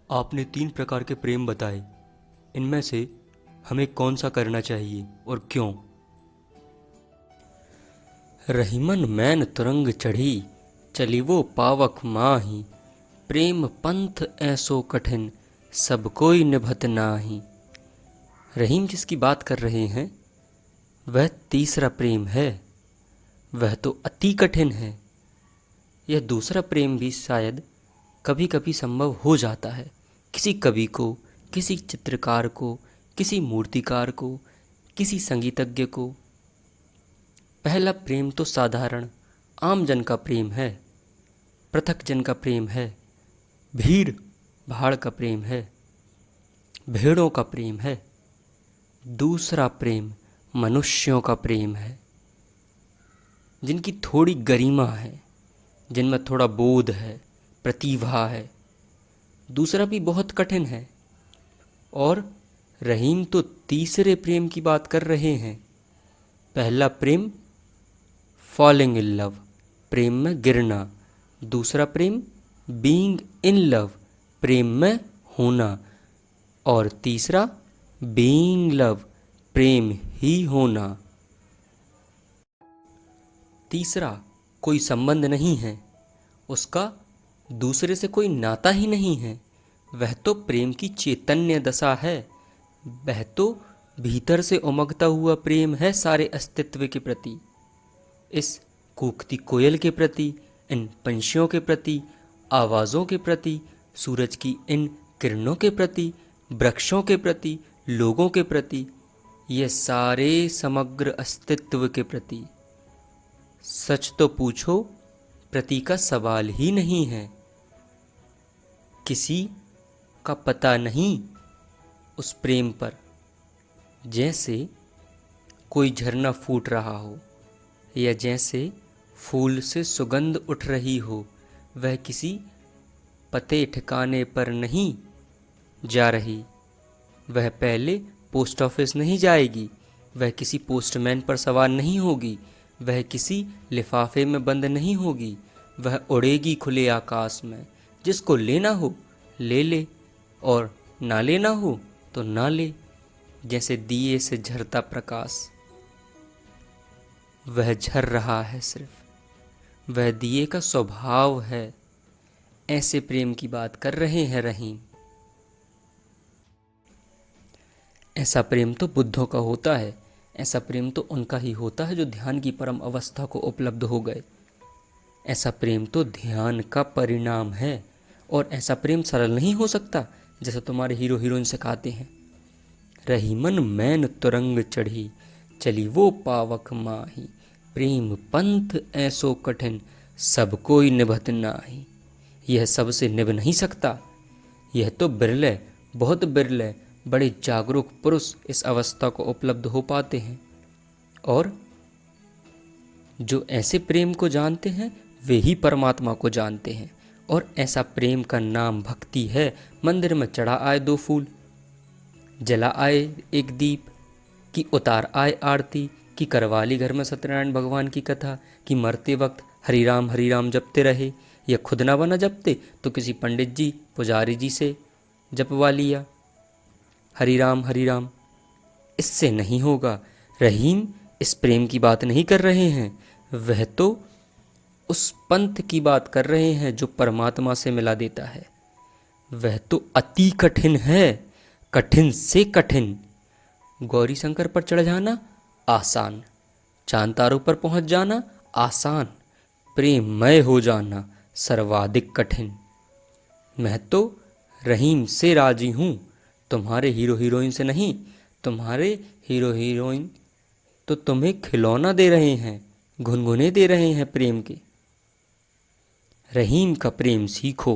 आपने 3 प्रकार के प्रेम बताए। इनमें से हमें कौन सा करना चाहिए और क्यों? रहीमन मैन तुरंग चढ़ी, चली वो पावक माही। प्रेम पंथ ऐसो कठिन, सब कोई निभत नाही। रहीम जिसकी बात कर रहे हैं वह तीसरा प्रेम है। वह तो अति कठिन है। यह दूसरा प्रेम भी शायद कभी कभी संभव हो जाता है। किसी कवि को, किसी चित्रकार को, किसी मूर्तिकार को, किसी संगीतज्ञ को। पहला प्रेम तो साधारण आम जन का प्रेम है, पृथक जन का प्रेम है, भीड़ भाड़ का प्रेम है, भेड़ों का प्रेम है। दूसरा प्रेम मनुष्यों का प्रेम है, जिनकी थोड़ी गरिमा है, जिनमें थोड़ा बोध है, प्रतिभा है। दूसरा भी बहुत कठिन है। और रहीम तो तीसरे प्रेम की बात कर रहे हैं। पहला प्रेम फॉलिंग इन लव, प्रेम में गिरना। दूसरा प्रेम बीइंग इन लव, प्रेम में होना। और तीसरा बीइंग लव, प्रेम ही होना। तीसरा कोई संबंध नहीं है, उसका दूसरे से कोई नाता ही नहीं है। वह तो प्रेम की चैतन्य दशा है। वह तो भीतर से उमगता हुआ प्रेम है सारे अस्तित्व के प्रति। इस कूकती कोयल के प्रति, इन पंछियों के प्रति, आवाज़ों के प्रति, सूरज की इन किरणों के प्रति, वृक्षों के प्रति, लोगों के प्रति, ये सारे समग्र अस्तित्व के प्रति। सच तो पूछो, प्रति का सवाल ही नहीं है। किसी का पता नहीं उस प्रेम पर। जैसे कोई झरना फूट रहा हो, या जैसे फूल से सुगंध उठ रही हो, वह किसी पते ठिकाने पर नहीं जा रही। वह पहले पोस्ट ऑफिस नहीं जाएगी, वह किसी पोस्टमैन पर सवार नहीं होगी, वह किसी लिफाफे में बंद नहीं होगी। वह उड़ेगी खुले आकाश में। जिसको लेना हो ले ले, और ना लेना हो तो ना ले। जैसे दिए से झरता प्रकाश, वह झर रहा है सिर्फ। वह दिए का स्वभाव है। ऐसे प्रेम की बात कर रहे हैं रहीम। ऐसा प्रेम तो बुद्धों का होता है। ऐसा प्रेम तो उनका ही होता है जो ध्यान की परम अवस्था को उपलब्ध हो गए। ऐसा प्रेम तो ध्यान का परिणाम है। और ऐसा प्रेम सरल नहीं हो सकता, जैसे तुम्हारे हीरो हीरोइन सिखाते हैं। रहीमन मैन तुरंग चढ़ी, चली वो पावक माही। प्रेम पंथ ऐसो कठिन, सब कोई निभत नाही। यह सबसे निभ नहीं सकता। यह तो बिरले, बहुत बिरले, बड़े जागरूक पुरुष इस अवस्था को उपलब्ध हो पाते हैं। और जो ऐसे प्रेम को जानते हैं वे ही परमात्मा को जानते हैं। और ऐसा प्रेम का नाम भक्ति है। मंदिर में चढ़ा आए 2 फूल, जला आए एक दीप, कि उतार आए आरती, कि करवाली घर में सत्यनारायण भगवान की कथा, कि मरते वक्त हरि राम जपते रहे, या खुद ना बना जपते तो किसी पंडित जी पुजारी जी से जपवा लिया हरि राम। इससे नहीं होगा। रहीम इस प्रेम की बात नहीं कर रहे हैं। वह तो उस पंथ की बात कर रहे हैं जो परमात्मा से मिला देता है। वह तो अति कठिन है, कठिन से कठिन। गौरी शंकर पर चढ़ जाना आसान, चांद तारों पर पहुंच जाना आसान, प्रेममय हो जाना सर्वाधिक कठिन। मैं तो रहीम से राजी हूँ, तुम्हारे हीरो हीरोइन से नहीं। तुम्हारे हीरो हीरोइन तो तुम्हें खिलौना दे रहे हैं, गुनगुने दे रहे हैं प्रेम के। रहीम का प्रेम सीखो।